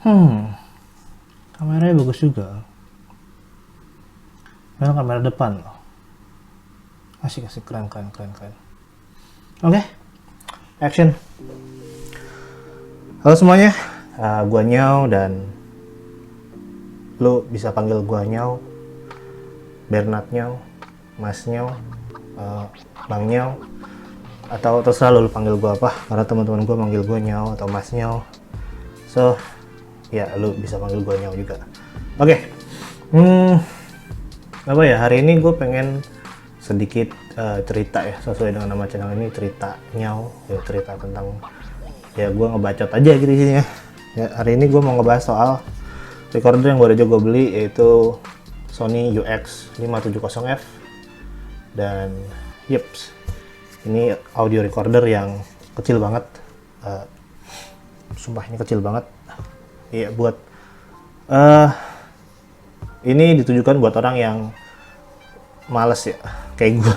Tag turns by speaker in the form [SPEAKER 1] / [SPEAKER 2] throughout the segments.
[SPEAKER 1] Kameranya bagus juga. Memang kamera depan loh. Asik, keren. Oke, action. Halo semuanya, gua Nyau dan lu bisa panggil gua Nyau, Bernard Nyau, Mas Nyau, Bang Nyau, atau terserah lu panggil gua apa, karena teman-teman gua manggil gua Nyau atau Mas Nyau. So, ya lu bisa panggil gua Nyau juga. Oke. Apa ya, hari ini gue pengen sedikit cerita ya, sesuai dengan nama channel ini, cerita Nyau, ya cerita tentang, ya gue ngebacot aja gitu isinya. Ya, hari ini gue mau ngebahas soal recorder yang baru aja gue beli, yaitu Sony UX570F. Dan yeps, ini audio recorder yang kecil banget, sumpah ini kecil banget. Iya, buat ini ditujukan buat orang yang males ya, kayak gue.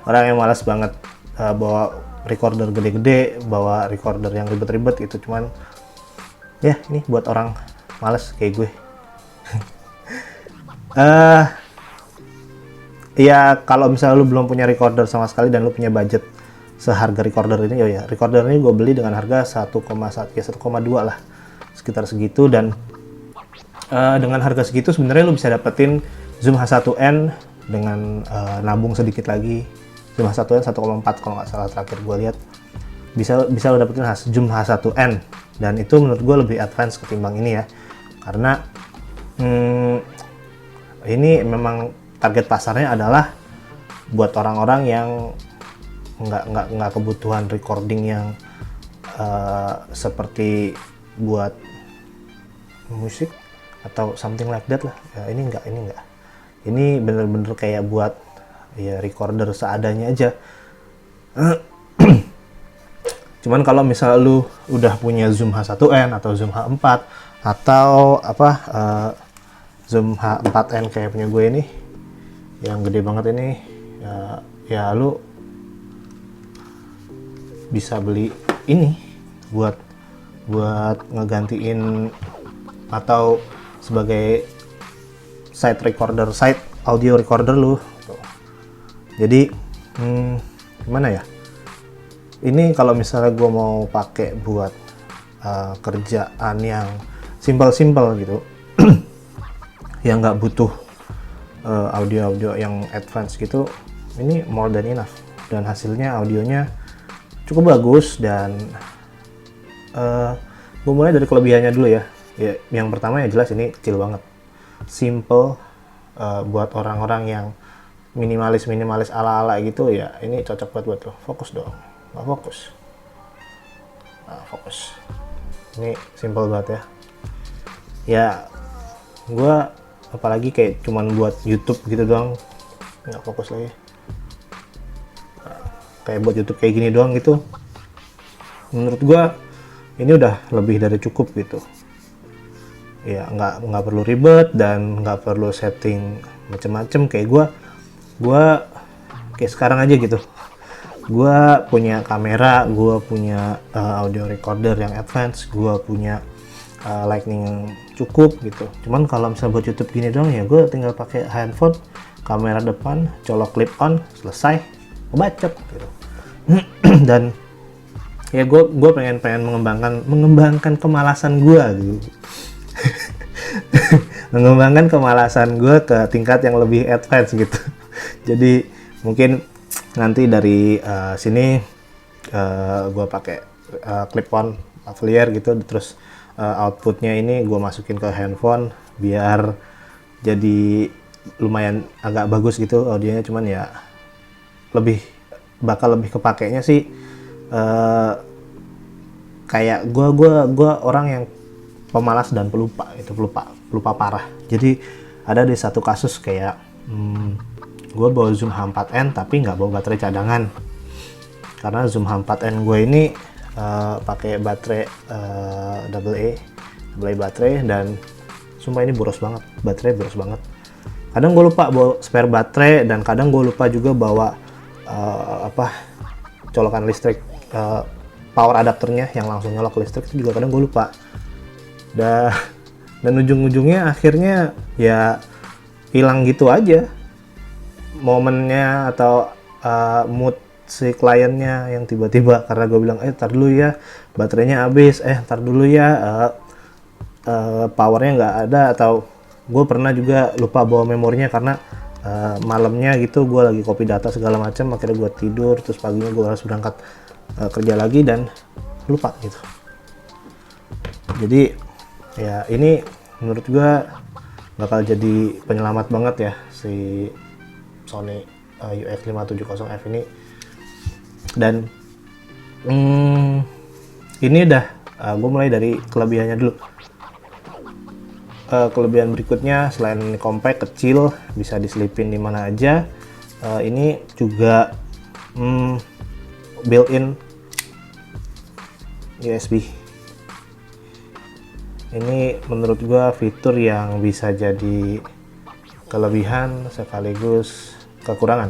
[SPEAKER 1] Orang yang males banget bawa recorder gede-gede, bawa recorder yang ribet-ribet gitu. Cuman ya ini buat orang males kayak gue. Ya kalau misalnya lu belum punya recorder sama sekali dan lu punya budget seharga recorder ini, ya recorder ini gue beli dengan harga 1,1 ya 1,2 lah, sekitar segitu. Dan dengan harga segitu sebenarnya lu bisa dapetin Zoom H1N dengan nabung sedikit lagi. Zoom H1N 1,4 kalau nggak salah terakhir gue lihat. Bisa lo dapetin Zoom H1N, dan itu menurut gue lebih advance ketimbang ini ya, karena ini memang target pasarnya adalah buat orang-orang yang nggak kebutuhan recording yang seperti buat musik atau something like that lah. Ya, ini enggak. Ini bener-bener kayak buat ya recorder seadanya aja. Cuman kalau misal lu udah punya Zoom H1N atau Zoom H4 atau Zoom H4N kayak punya gue ini, yang gede banget ini, ya lu bisa beli ini buat ngegantiin atau sebagai side audio recorder lu. Jadi gimana ya, ini kalau misalnya gue mau pakai buat kerjaan yang simple gitu, yang nggak butuh audio yang advance gitu, ini more than enough. Dan hasilnya audionya cukup bagus. Dan gue mulai dari kelebihannya dulu ya. Yang pertama ya jelas ini kecil banget, simple, buat orang-orang yang minimalis ala gitu ya. Ini cocok buat lo. Fokus dong, nggak fokus. Nah, fokus. Ini simple banget ya. Ya gue apalagi kayak cuman buat YouTube gitu doang, nggak fokus lagi. Nah, kayak buat YouTube kayak gini doang gitu, menurut gue ini udah lebih dari cukup gitu. Ya nggak perlu ribet dan nggak perlu setting macem-macem. Kayak gue kayak sekarang aja gitu, gue punya kamera, gue punya audio recorder yang advance, gue punya lightning yang cukup gitu. Cuman kalau misalnya buat YouTube gini doang, ya gue tinggal pakai handphone, kamera depan, colok clip on, selesai, ngebacot gitu. Dan ya gue pengen mengembangkan kemalasan gue gitu. Mengembangkan kemalasan gue ke tingkat yang lebih advance gitu. Jadi mungkin nanti dari sini gue pakai clip-on lavalier gitu, terus outputnya ini gue masukin ke handphone biar jadi lumayan agak bagus gitu audionya. Cuman ya bakal lebih kepakainya sih kayak gue orang yang pemalas dan pelupa parah. Jadi ada di satu kasus kayak gue bawa Zoom H4n tapi nggak bawa baterai cadangan, karena Zoom H4n gue ini pakai baterai AA baterai, dan sumpah ini boros banget, baterai boros banget. Kadang gue lupa bawa spare baterai, dan kadang gue lupa juga bawa colokan listrik, power adapternya yang langsung nyolok listrik, itu juga kadang gue lupa. Dan ujung-ujungnya akhirnya ya hilang gitu aja momennya atau mood si kliennya yang tiba-tiba karena gue bilang tar dulu ya baterainya habis, tar dulu ya powernya nggak ada, atau gue pernah juga lupa bawa memorinya karena malamnya gitu gue lagi copy data segala macam, akhirnya gue tidur, terus paginya gue harus berangkat kerja lagi dan lupa gitu. Jadi ya ini menurut gue bakal jadi penyelamat banget ya si Sony UX570F ini. Dan ini udah gue mulai dari kelebihannya dulu. Kelebihan berikutnya selain compact, kecil, bisa diselipin di mana aja, ini juga built-in USB. Ini menurut gua fitur yang bisa jadi kelebihan sekaligus kekurangan.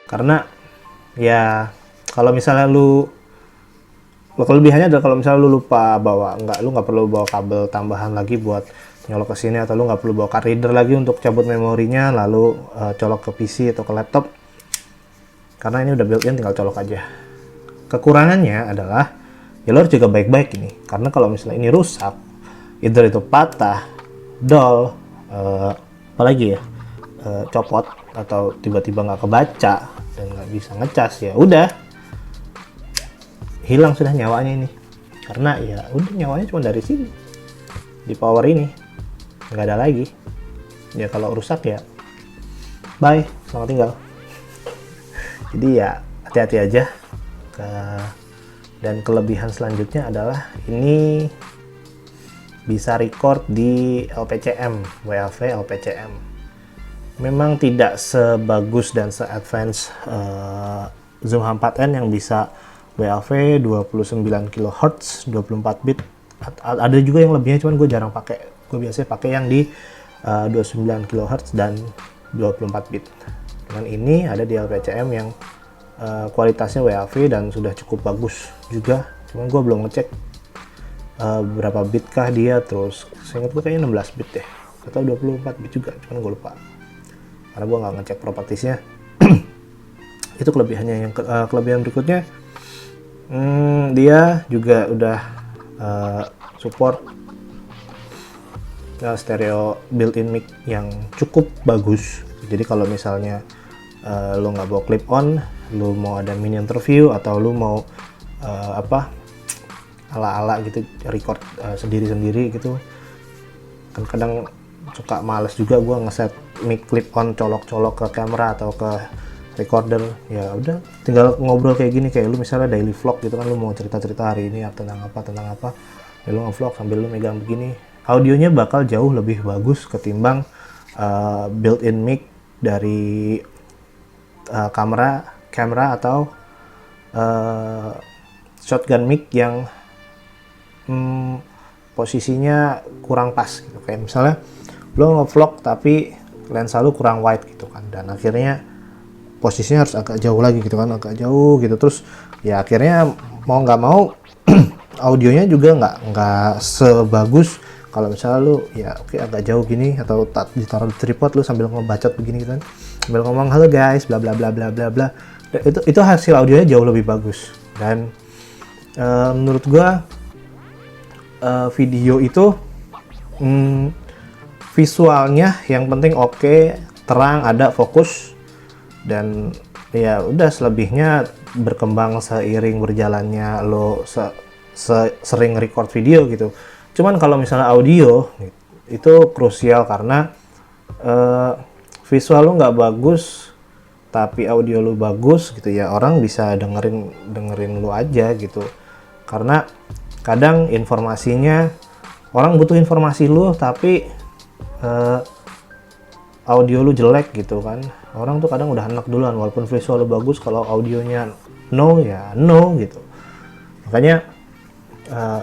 [SPEAKER 1] Karena ya kalau misalnya kelebihannya adalah kalau misalnya lu lupa bawa, lu nggak perlu bawa kabel tambahan lagi buat nyolok ke sini, atau lu nggak perlu bawa card reader lagi untuk cabut memorinya lalu colok ke PC atau ke laptop, karena ini udah built-in, tinggal colok aja. Kekurangannya adalah ya lo harus juga baik-baik ini, karena kalau misalnya ini rusak, either itu patah, dol, apalagi ya, copot atau tiba-tiba nggak kebaca dan nggak bisa ngecas, ya udah hilang sudah nyawanya ini. Karena ya udah nyawanya cuma dari sini, di power ini nggak ada lagi. Ya kalau rusak ya bye, selamat tinggal. Jadi ya hati-hati aja. Dan kelebihan selanjutnya adalah ini bisa record di LPCM, WAV LPCM. Memang tidak sebagus dan se-advance Zoom H4n yang bisa WAV 29 kHz 24 bit. Ada juga yang lebihnya, cuman gue jarang pakai. Gue biasanya pakai yang di 29 kHz dan 24 bit. Dengan ini ada di LPCM yang kualitasnya WAV dan sudah cukup bagus juga. Cuman gue belum ngecek berapa bit kah dia, terus seingat gue kayaknya 16 bit deh, atau 24 bit juga, cuman gue lupa karena gue nggak ngecek propertiesnya. Itu kelebihannya. Yang kelebihan berikutnya, dia juga udah support stereo built-in mic yang cukup bagus. Jadi kalau misalnya lo nggak bawa clip on, lo mau ada mini interview atau lo mau ala-ala gitu record sendiri-sendiri gitu, kan kadang suka males juga gue ngeset mic clip on colok-colok ke kamera atau ke recorder. Ya udah tinggal ngobrol kayak gini, kayak lu misalnya daily vlog gitu kan, lu mau cerita-cerita hari ini tentang apa, ya lu nge-vlog sambil lu megang begini, audionya bakal jauh lebih bagus ketimbang built-in mic dari kamera atau shotgun mic yang posisinya kurang pas gitu. Kayak misalnya lo nge-vlog tapi lensa lu kurang wide gitu kan, dan akhirnya posisinya harus agak jauh lagi gitu kan, agak jauh gitu, terus ya akhirnya mau nggak mau audionya juga nggak sebagus kalau misalnya lu ya oke agak jauh gini, atau ditaruh di tripod lu sambil ngebacot begini gitu kan, sambil ngomong halo guys bla bla bla bla bla bla, itu hasil audionya jauh lebih bagus. Dan menurut gua video itu visualnya yang penting oke, terang, ada fokus, dan ya udah selebihnya berkembang seiring berjalannya lo sering record video gitu. Cuman kalau misalnya audio itu krusial, karena visual lo nggak bagus tapi audio lo bagus gitu ya, orang bisa dengerin lo aja gitu. Karena kadang informasinya, orang butuh informasi lo tapi audio lu jelek gitu kan, orang tuh kadang udah enak duluan walaupun visual lu bagus, kalau audionya no ya no gitu. Makanya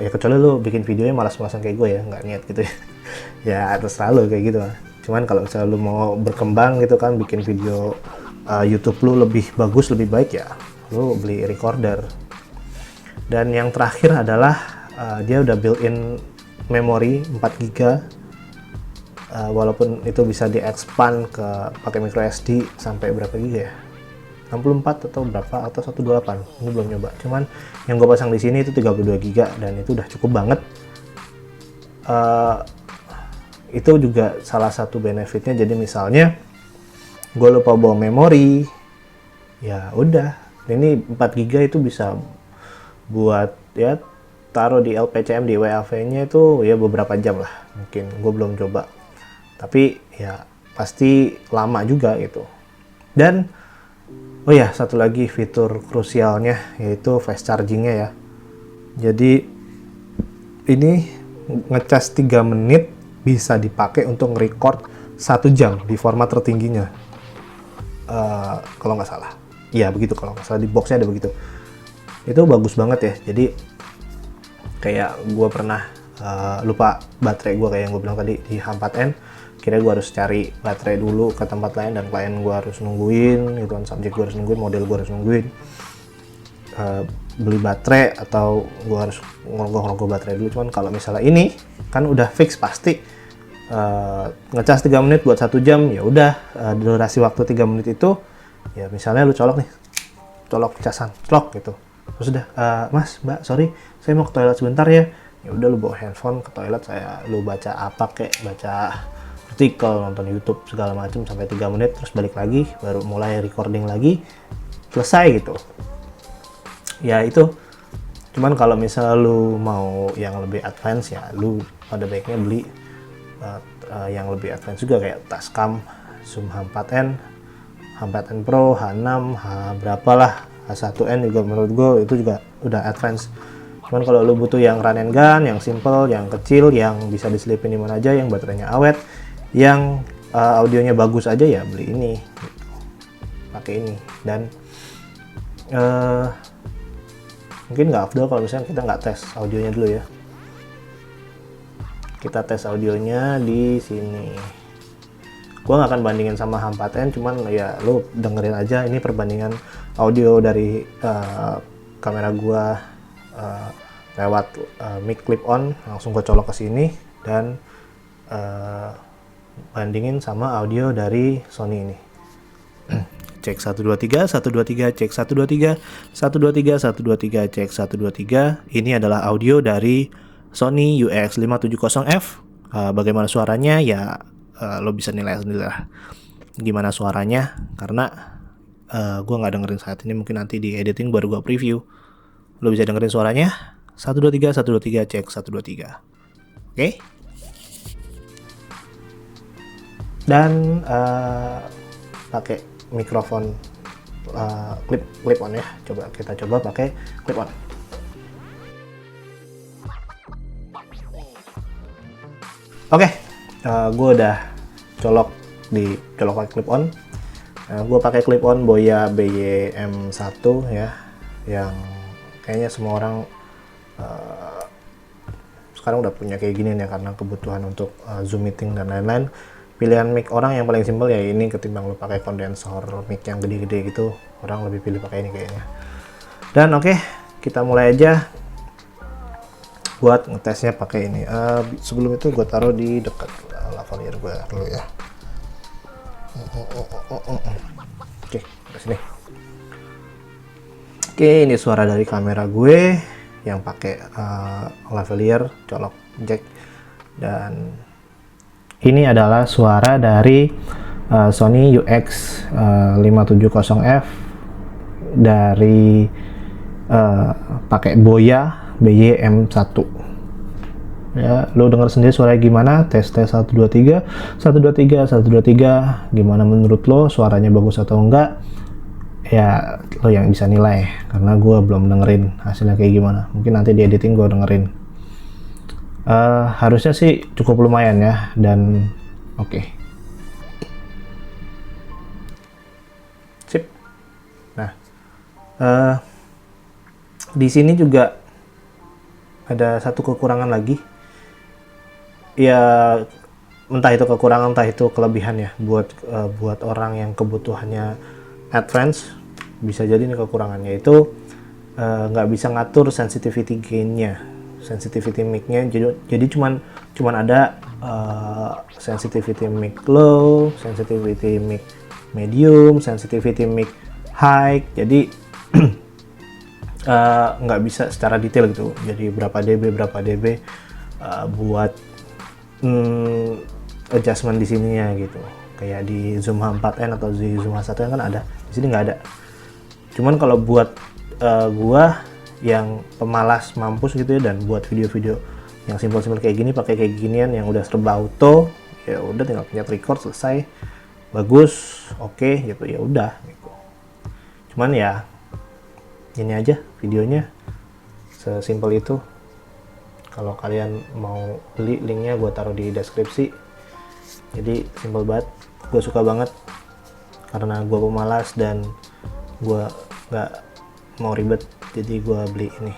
[SPEAKER 1] ya kecuali lu bikin videonya malas-malasan kayak gue ya, nggak niat gitu ya ya terserah lu kayak gitu. Cuman kalau misalnya lu mau berkembang gitu kan, bikin video YouTube lu lebih bagus, lebih baik, ya lu beli recorder. Dan yang terakhir adalah dia udah built-in memori 4 GB, walaupun itu bisa di-expand ke pakai micro SD sampai berapa giga ya, 64 atau berapa, atau 128, ini belum nyoba. Cuman yang gue pasang di sini itu 32 GB dan itu udah cukup banget. Itu juga salah satu benefitnya. Jadi misalnya gue lupa bawa memori, ya udah, ini 4 GB itu bisa buat ya taruh di LPCM, di WAV-nya itu ya beberapa jam lah. Mungkin gue belum coba, tapi ya pasti lama juga gitu. Dan oh ya, satu lagi fitur krusialnya yaitu fast chargingnya ya. Jadi ini ngecas 3 menit bisa dipakai untuk nge-record 1 jam di format tertingginya. Kalau nggak salah. Iya begitu, kalau nggak salah di boxnya ada begitu. Itu bagus banget ya. Jadi kayak gue pernah lupa baterai gue, kayak yang gue bilang tadi di H4n. Kira gue harus cari baterai dulu ke tempat lain dan klien gue harus nungguin gitu kan, subjek gue harus nungguin, model gue harus nungguin, beli baterai atau gue harus ngerogoh baterai dulu. Cuman kalau misalnya ini kan udah fix pasti ngecas 3 menit buat 1 jam, ya udah durasi waktu 3 menit itu ya misalnya lu colok nih, colok casan, colok gitu. Terus udah, mas, mbak, sorry, saya mau ke toilet sebentar ya. Ya udah lu bawa handphone ke toilet, lu baca apa kek, baca artikel, nonton YouTube segala macam sampai 3 menit, terus balik lagi, baru mulai recording lagi, selesai gitu. Ya itu. Cuman kalau misalnya lu mau yang lebih advance, ya lu pada baiknya beli yang lebih advance juga kayak Tascam, Zoom H4n, H4n Pro, H6, H berapalah, H1n juga menurut gue itu juga udah advance. Cuman kalau lu butuh yang run and gun, yang simple, yang kecil, yang bisa diselipin di mana aja, yang baterainya awet, yang audionya bagus aja, ya beli ini, pakai ini. Dan mungkin nggak afdol kalau misalnya kita nggak tes audionya dulu ya. Kita tes audionya di sini. Gua nggak akan bandingin sama H4n, cuman ya lu dengerin aja ini perbandingan audio dari kamera gua lewat mic clip on, langsung gue colok ke sini dan bandingin sama audio dari Sony ini. Cek 123, 123, cek 123, 123, 123, cek 123. Ini adalah audio dari Sony UX570F. Bagaimana suaranya ya lo bisa nilai sendiri lah gimana suaranya, karena gue nggak dengerin saat ini, mungkin nanti di editing baru gue preview. Lo bisa dengerin suaranya. 123, 123, cek 123. Oke? Dan pakai mikrofon clip on ya. Kita coba pakai clip on. Oke, gue udah colok pakai clip on. Gue pakai clip on Boya BY-M1 ya, yang kayaknya semua orang sekarang udah punya kayak gini ya, karena kebutuhan untuk Zoom meeting dan lain-lain. Pilihan mic orang yang paling simpel ya ini, ketimbang lu pakai kondensor mic yang gede-gede gitu, orang lebih pilih pakai ini kayaknya. Dan oke, kita mulai aja buat ngetesnya pakai ini. Sebelum itu gue taruh di dekat lavalier gue dulu ya. Oke, dari sini. Oke, ini suara dari kamera gue yang pakai lavalier colok jack, dan ini adalah suara dari Sony UX570F dari pakai Boya BY-M1 ya. Lo denger sendiri suaranya gimana. Tes 123, 123, 123. Gimana menurut lo, suaranya bagus atau enggak? Ya lo yang bisa nilai, karena gue belum dengerin hasilnya kayak gimana. Mungkin nanti di editing gue dengerin. Harusnya sih cukup lumayan ya. Dan oke. Sip. Nah, di sini juga ada satu kekurangan lagi. Ya entah itu kekurangan, entah itu kelebihan ya, buat orang yang kebutuhannya add friends. Bisa jadi nih kekurangannya itu nggak bisa ngatur sensitivity gain-nya, sensitivity mic-nya. Jadi cuman ada sensitivity mic low, sensitivity mic medium, sensitivity mic high. Jadi nggak bisa secara detail gitu. Jadi berapa dB buat adjustment di sininya gitu. Kayak di Zoom H4n atau di Zoom H1n kan ada. Di sini nggak ada. Cuman kalau buat gua yang pemalas mampus gitu ya, dan buat video-video yang simpel-simpel kayak gini pakai kayak ginian yang udah serba auto, ya udah tinggal pencet record selesai, bagus, oke gitu, ya udah gitu. Cuman ya ini aja videonya, sesimpel itu. Kalau kalian mau beli, linknya gue taruh di deskripsi. Jadi simpel banget, gue suka banget karena gue pemalas dan gue nggak mau ribet, jadi gue beli ini.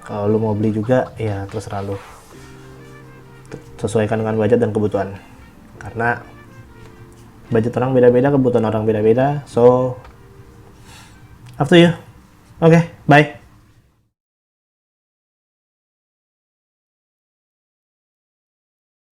[SPEAKER 1] Kalau lu mau beli juga ya terserah lu, sesuaikan dengan budget dan kebutuhan, karena budget orang beda-beda, kebutuhan orang beda-beda, so up to you. Oke, bye.